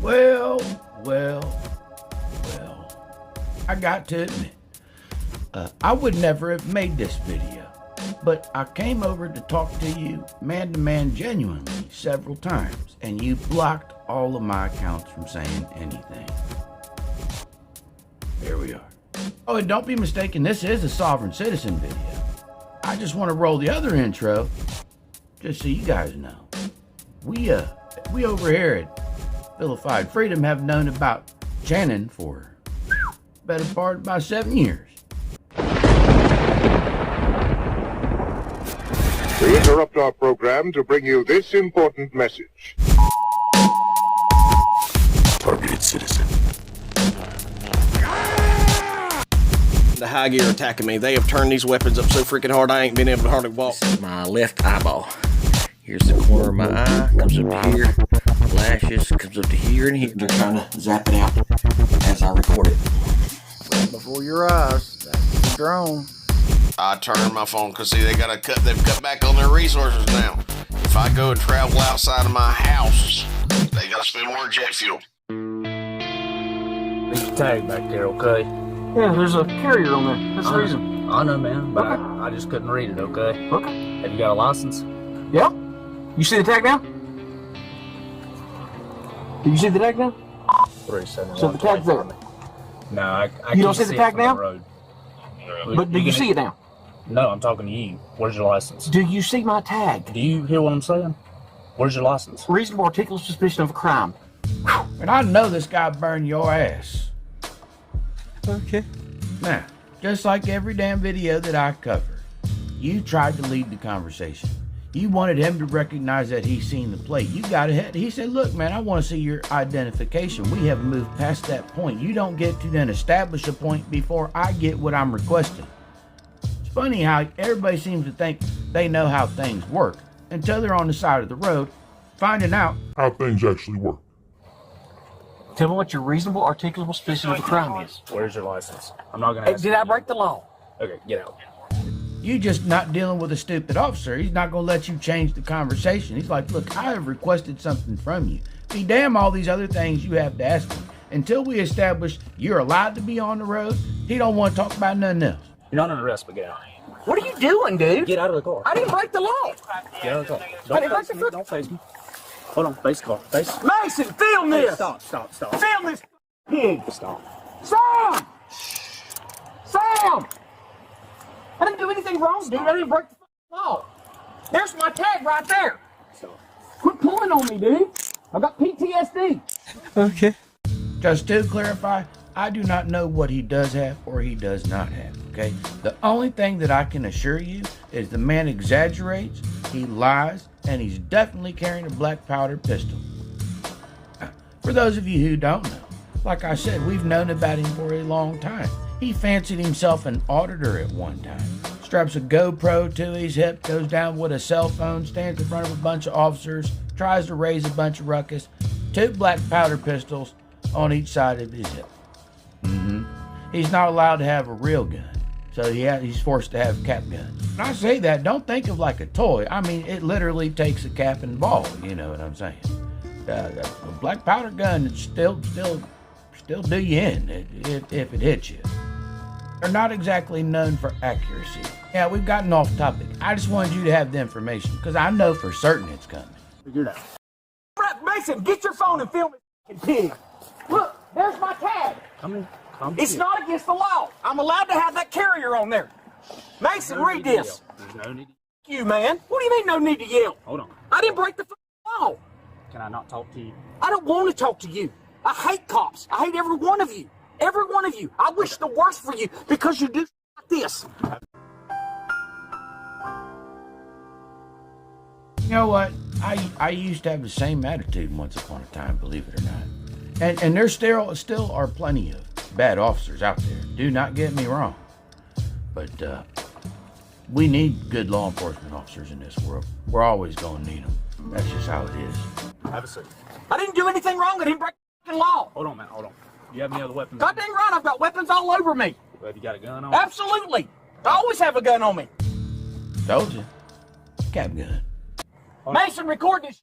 Well, I got to admit, I would never have made this video, but I came over to talk to you man-to-man genuinely several times, and you blocked all of my accounts from saying anything. Here we are. Oh, and don't be mistaken, this is a sovereign citizen video. I just want to roll the other intro, just so you guys know. We over here at Vilified Freedom have known about Shannon for better part of about 7 years. We interrupt our program to bring you this important message. Targeted citizen. The high gear attacking me. They have turned these weapons up so freaking hard I ain't been able to hardly walk. This is my left eyeball. Here's the corner of my eye, comes up to here, flashes, comes up to here and here. They're trying to zap it out as I record it. Right before your eyes, that's the drone. I turned my phone because see they've cut back on their resources now. If I go and travel outside of my house, they gotta spend more jet fuel. There's a tag back there, okay? Yeah, there's a carrier on there. That's the reason. I know, man, but Okay. I just couldn't read it, okay? Okay. Have you got a license? Yep. You see the tag now? Do you see the tag now? 371. So the tag's there. No, I You don't can't see the tag it from now? the road. But do you see it now? No, I'm talking to you. Where's your license? Do you see my tag? Do you hear what I'm saying? Where's your license? Reasonable articulate suspicion of a crime. And I know this guy burned your ass. Okay. Now, just like every damn video that I cover, you tried to lead the conversation. You wanted him to recognize that he's seen the plate. You got ahead. He said, look, man, I want to see your identification. We have moved past that point. You don't get to then establish a point before I get what I'm requesting. It's funny how everybody seems to think they know how things work until they're on the side of the road finding out How things actually work. Tell me what your reasonable articulable suspicion of a crime is. Where's your license? I'm not gonna ask Did you. I break the law? Okay, get out. you just not dealing with a stupid officer. He's not going to let you change the conversation. He's like, look, I have requested something from you. Be damn all these other things you have to ask me. Until we establish you're allowed to be on the road, he don't want to talk about nothing else. You're not under arrest, but get out. What are you doing, dude? Get out of the car. I didn't break the law. Get out of the car. I didn't break the foot. Don't face me. Hold on, face the car. Face. Mason, film this. Stop. Film this pig. Stop. Sam! Sam! I didn't do anything wrong, dude. I didn't break the law. There's my tag right there. Stop. Quit pulling on me, dude. I got PTSD. Okay. Just to clarify, I do not know what he does have or he does not have, okay? The only thing that I can assure you is the man exaggerates, he lies, and he's definitely carrying a black powder pistol. For those of you who don't know, like I said, we've known about him for a long time. He fancied himself an auditor at one time. Straps a GoPro to his hip, goes down with a cell phone, stands in front of a bunch of officers, tries to raise a bunch of ruckus, 2 black powder pistols on each side of his hip. He's not allowed to have a real gun, so he's forced to have cap guns. When I say that, don't think of like a toy. I mean, it literally takes a cap and ball, you know what I'm saying? A black powder gun would still do you in if it hits you. They're not exactly known for accuracy. Yeah, we've gotten off topic. I just wanted you to have the information, because I know for certain it's coming. Figure it out. Brett Mason, get your phone and film it, pig. Look, there's my tag. Come It's here. not against the law. I'm allowed to have that carrier on there. Mason, read this. There's no need to You, man. What do you mean no need to yell? Hold on. I didn't break the law. Can I not talk to you? I don't want to talk to you. I hate cops. I hate every one of you. Every one of you. I wish the worst for you because you do like this. You know what? I used to have the same attitude once upon a time, believe it or not. And there still are plenty of bad officers out there. Do not get me wrong. But we need good law enforcement officers in this world. We're always going to need them. That's just how it is. Have a seat. I didn't do anything wrong. I didn't break the law. Hold on, man. Hold on. Do you have any other weapons? God dang right, I've got weapons all over me. Have you got a gun on? Absolutely. I always have a gun on me. Told you. Cap gun. Mason, record this.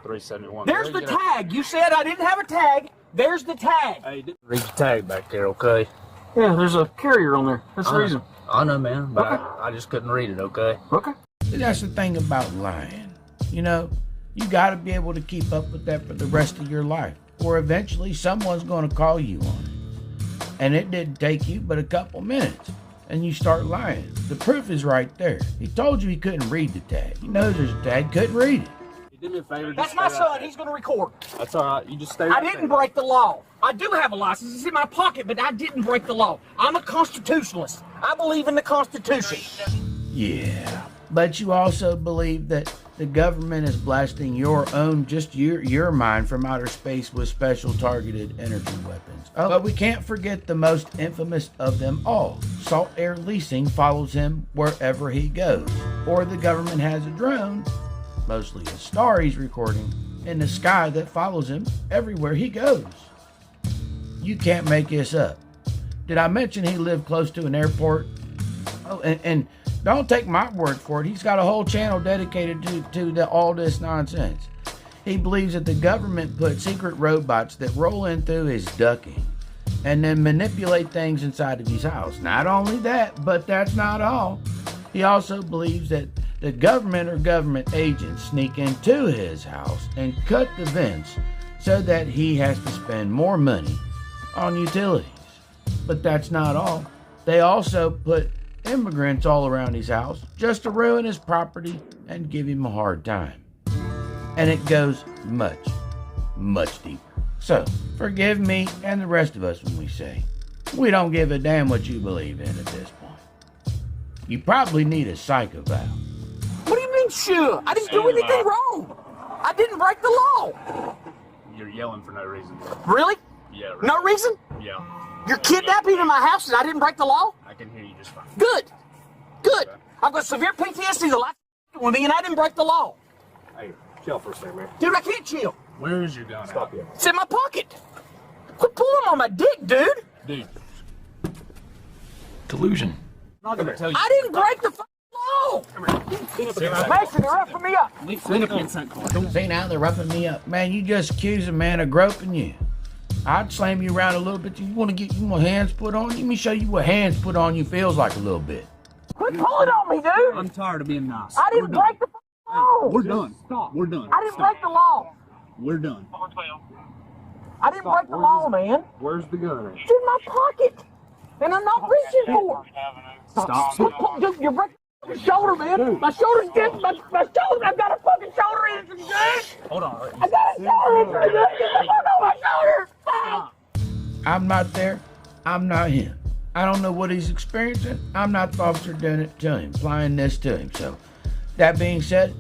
371. There's the tag. You said I didn't have a tag. There's the tag. Hey, read your tag back there, okay? Yeah, there's a carrier on there. That's the reason. I know, man, but Okay. I just couldn't read it, okay? Okay. That's the thing about lying. You know, you got to be able to keep up with that for the rest of your life, or eventually someone's going to call you on it. And it didn't take you but a couple minutes, and you start lying. The proof is right there. He told you he couldn't read the tag. He knows there's a tag, couldn't read it. Do me a favor. That's my son. He's going to record. That's all right. You just stay I right didn't there. break the law. I do have a license. It's in my pocket, but I didn't break the law. I'm a constitutionalist. I believe in the Constitution. Yeah, but you also believe that the government is blasting your own, just your mind from outer space with special targeted energy weapons. Oh, but we can't forget the most infamous of them all. Salt Air Leasing follows him wherever he goes. Or the government has a drone, mostly a star he's recording, in the sky that follows him everywhere he goes. You can't make this up. Did I mention he lived close to an airport? Oh, and don't take my word for it. He's got a whole channel dedicated to all this nonsense. He believes that the government put secret robots that roll in through his ducting and then manipulate things inside of his house. Not only that, but that's not all. He also believes that the government or government agents sneak into his house and cut the vents so that he has to spend more money on utilities. But that's not all. They also put immigrants all around his house just to ruin his property and give him a hard time. And it goes much, much deeper. So, forgive me and the rest of us when we say, we don't give a damn what you believe in at this point. You probably need a psych eval. What do you mean, sure? I didn't do anything wrong. I didn't break the law. You're yelling for no reason. Really? Yeah, right. No reason? Yeah. You're kidnapping in my house and I didn't break the law? I can hear you just fine. Good. Good. I've got severe PTSD the last with me and I didn't break the law. Hey, chill for a second, man. Dude, I can't chill. Where is your gun? Stop here. It's in my pocket. Quit pulling on my dick, dude. Dude. Delusion. I'm not gonna tell you. I didn't break the law. Mason, they're roughing me up. Clean up the consent card. See, now they're roughing me up. Man, you just accused a man of groping you. I'd slam you around a little bit. You want hands put on you? Let me show you what hands put on you feels like a little bit. Quit pulling on me, dude. I'm tired of being nice. I didn't break the law. We're done. Stop. We're done. I didn't break the law. We're done. I didn't break the law, man. Where's the gun? It's in my pocket. And I'm not reaching for it. Stop. Dude, you're breaking my shoulder, man. My shoulder's getting my shoulder. I've got a fucking shoulder injury, dude. Hold on. I got a shoulder injury, dude. Get the fuck off my shoulder. Ah. I'm not there. I'm not him. I don't know what he's experiencing. I'm not the officer doing it to him, applying this to him. So, that being said,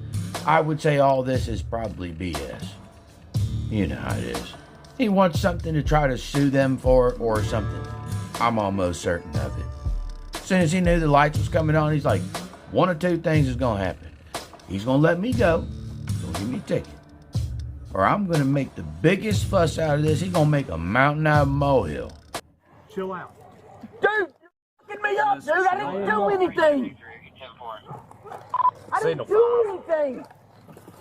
I would say all this is probably BS. You know how it is. He wants something to try to sue them for or something. I'm almost certain of it. As soon as he knew the lights was coming on, he's like, one or two things is going to happen. He's going to let me go. He's going to give me a ticket. Or I'm going to make the biggest fuss out of this. He's going to make a mountain out of a molehill. Chill out. Dude, you're fucking me up, dude. I didn't do anything. I didn't do anything.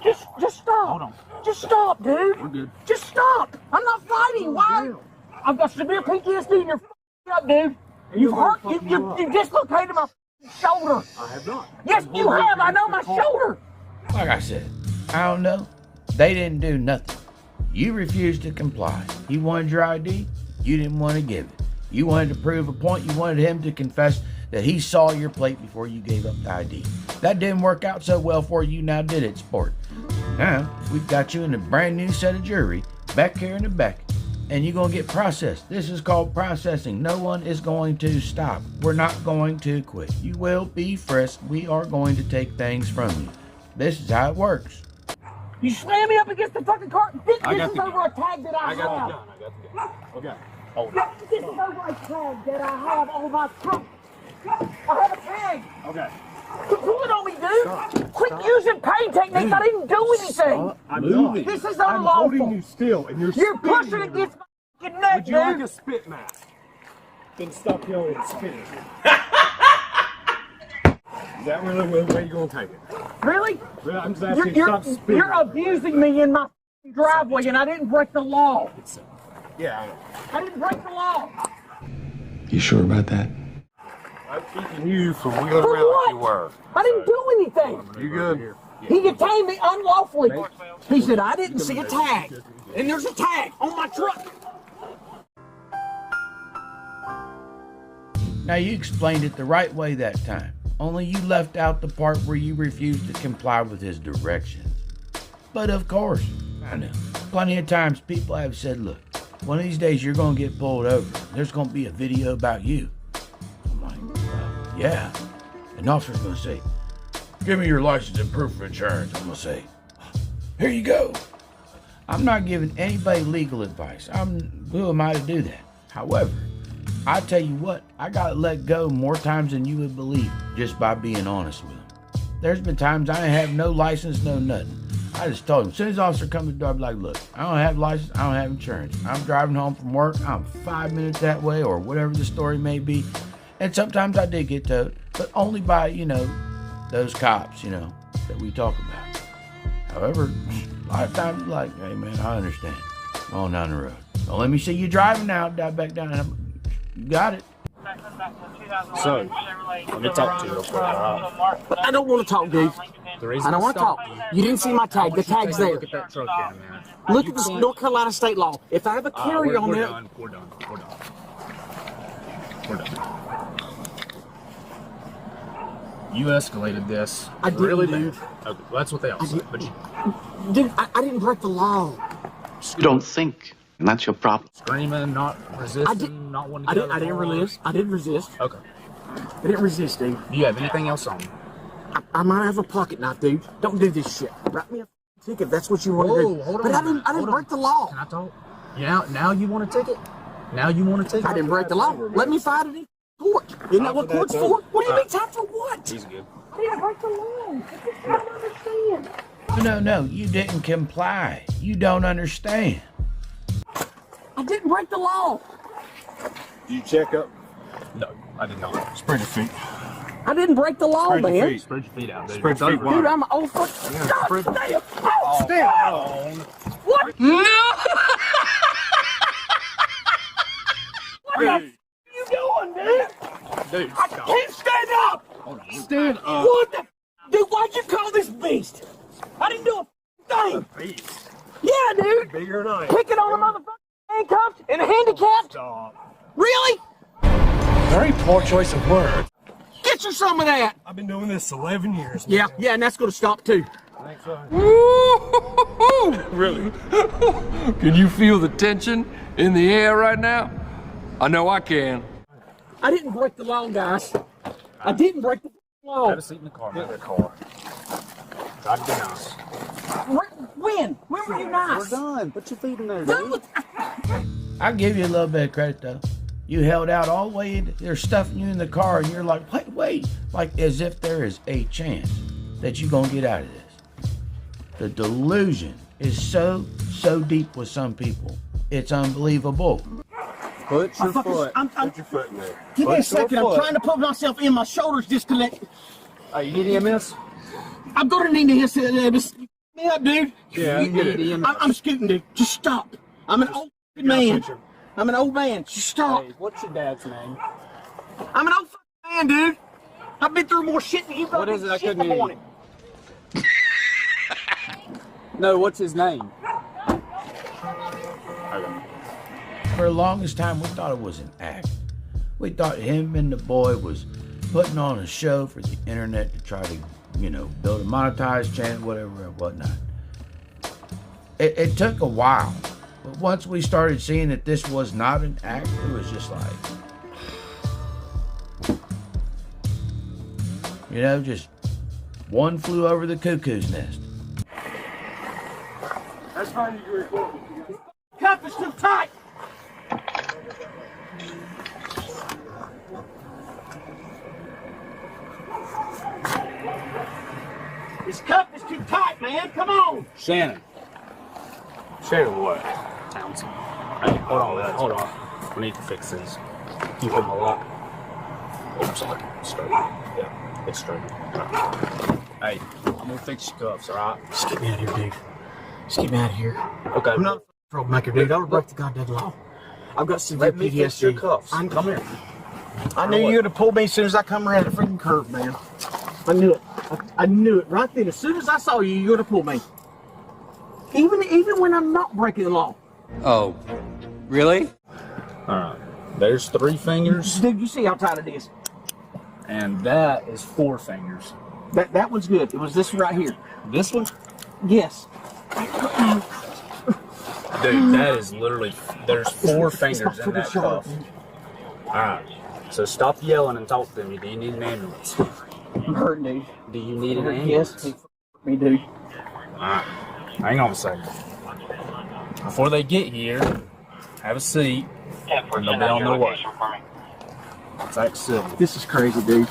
Just stop. Hold on. Just stop, dude. We're good. Just stop. I'm not fighting. Why? I've got severe PTSD and you're fucking up, dude. You've hurt. You dislocated my shoulder. I have not. Yes, you have. I know my shoulder. Like I said, I don't know. They didn't do nothing. You refused to comply. He wanted your ID. You didn't want to give it. You wanted to prove a point. You wanted him to confess that he saw your plate before you gave up the ID. That didn't work out so well for you, now did it, sport? Now, we've got you in a brand new set of jury, back here in the back, and you're going to get processed. This is called processing. No one is going to stop. We're not going to quit. You will be frisked. We are going to take things from you. This is how it works. You slam me up against the fucking car. This got is the over a tag that I I got have. the gun. I got the gun. Okay. Hold Yeah, on. this is over a tag that I have on my truck. I have a tag. Okay. Quit pulling on me, dude. Quit using pain techniques. I didn't do anything. I'm moving. This is I'm holding unlawful. you still, and you're Pushing spitting. against my fucking neck, Would you like dude. a spit mask? Then stop yelling and spitting. Is that really the way you're gonna take it? Really? Yeah, I'm just asking you to stop speeding. You're abusing me in my driveway, and I didn't break the law. Yeah, I know. I didn't break the law. You sure about that? I'm keeping you from wheeling For around what? like you were. I didn't do anything. You good? He detained me unlawfully. He said, I didn't see a tag. And there's a tag on my truck. Now, you explained it the right way that time, only you left out the part where you refused to comply with his directions. But of course, I know, plenty of times people have said, look, one of these days you're going to get pulled over. There's going to be a video about you. I'm like, yeah. An officer's going to say, give me your license and proof of insurance. I'm going to say, here you go. I'm not giving anybody legal advice. Who am I to do that? However, I tell you what, I got let go more times than you would believe just by being honest with them. There's been times I ain't have no license, no nothing. I just told him, as soon as the officer comes to the door, I'd be like, look, I don't have license, I don't have insurance. I'm driving home from work, I'm 5 minutes that way, or whatever the story may be. And sometimes I did get towed, but only by, those cops, that we talk about. However, a lot of times, like, hey man, I understand. I'm on down the road. Don't let me see you driving now, back down. You got it. So, let me talk to you real quick, I don't want to talk, dude. I don't want to talk. You didn't see my tag. The tag's there. Look at that truck down there. Look at this North Carolina state law. If I have a carry on we're there... done. We're done. You escalated this. I didn't, really dude. bad. Okay, well, that's what they all say. But Dude, I didn't break the law. You don't think, and that's your problem. screaming, not resisting, not wanting to get out of the I didn't car. resist. I didn't resist. Okay. I didn't resist, dude. Do you have anything else on you? I might have a pocket knife, dude. Don't do this shit. Write me a ticket if that's what you want to do. Hold But on. I didn't break the law. Can I talk? Now you want a ticket? Now you want a ticket? I didn't break the law. Let me fight it in court. Isn't that what court's for? What do you mean time for what? He's good. I didn't break the law. I just don't understand. No, you didn't comply. You don't understand. I didn't break the law. Did you check up? No, I did not. Spread your feet. I didn't break the law, man. Spread your feet out, dude. Spread your feet Dude, I'm an old fuck. spread- God damn. Oh, Stand. what? No! What the f*** you doing, dude? Dude, I stop. can't stand up! Hold on. Stand up. What the f***? Dude, why'd you call this beast? I didn't do a thing! Beast. Yeah, dude! Bigger than I am. Picking on a motherfucker handcuffed and handicapped? Stop. Really? Very poor choice of words. Get you some of that! I've been doing this 11 years. Yeah, and that's gonna stop too. I think so. Really? Can you feel the tension in the air right now? I know I can. I didn't break the law, guys. I didn't break the law. Have a seat in the car. Get in the car. Try to be nice. When? When were you nice? We're done. Put your feet in there, Dude. I'll give you a little bit of credit though. You held out all the way in, they're stuffing you in the car and you're like, wait, like as if there is a chance that you're gonna get out of this. The delusion is so deep with some people. It's unbelievable. Put your foot. Put your foot in there. Give me a Put your second. I'm foot. trying to put myself in. My shoulders disconnected. Hey, you need EMS? I'm gonna need to hit this. Me up, dude. Yeah, you get it. I'm scooting, dude. Just stop. I'm an old man. I'm an old man. Just stop. Hey, what's your dad's name? I'm an old man, dude. I've been through more shit than you've done. What is it? I Shit in couldn't the hear morning. No, what's his name? For the longest time, we thought it was an act. We thought him and the boy was putting on a show for the internet to try to, build a monetized channel, whatever and whatnot. It took a while, but once we started seeing that this was not an act, it was just like, just one flew over the cuckoo's nest. That's fine. You record. Cuff is too tight. This cuff is too tight, man. Come on. Shannon. Shannon what? Townsend. Hey, hold on. We need to fix this. You hold my lock. Oh, I'm sorry. Straight. Yeah, it's straight. Hey, I'm gonna fix your cuffs, alright? Just get me out of here, dude. Just get me out of here. Okay. I'm not a troublemaker, dude. I would break the goddamn law. I've got severe Let me PTSD. fix your cuffs. Come here. I knew you would have pulled me as soon as I come around the freaking curve, man. I knew it. I knew it right then. As soon as I saw you, you would have pulled me. Even when I'm not breaking the law. Oh, really? Alright. There's 3 fingers, Dude, you see how tight it is. and that is 4 fingers. That one's good. It was this one right here. This one? Yes. Dude, that is literally, there's 4 It's my fingers in freaking that shoulder, cuff. dude. Alright. So stop yelling and talk to me. Do you need an ambulance? I'm hurting, dude. Do you need an Yes, ambulance? he f***ed me, dude. Alright. Hang on a second. Before they get here, have a seat. And they'll be on their way. Take civil. This is crazy, dude.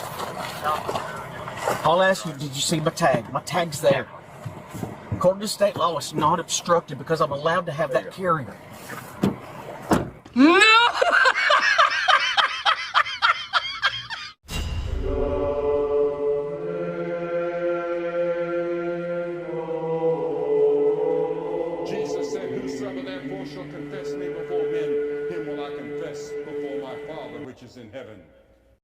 I'll ask you, did you see my tag? My tag's there. According to state law, it's not obstructed because I'm allowed to have that carrier. No! Jesus said, whosoever therefore shall confess me before men, him will I confess before my Father which is in heaven.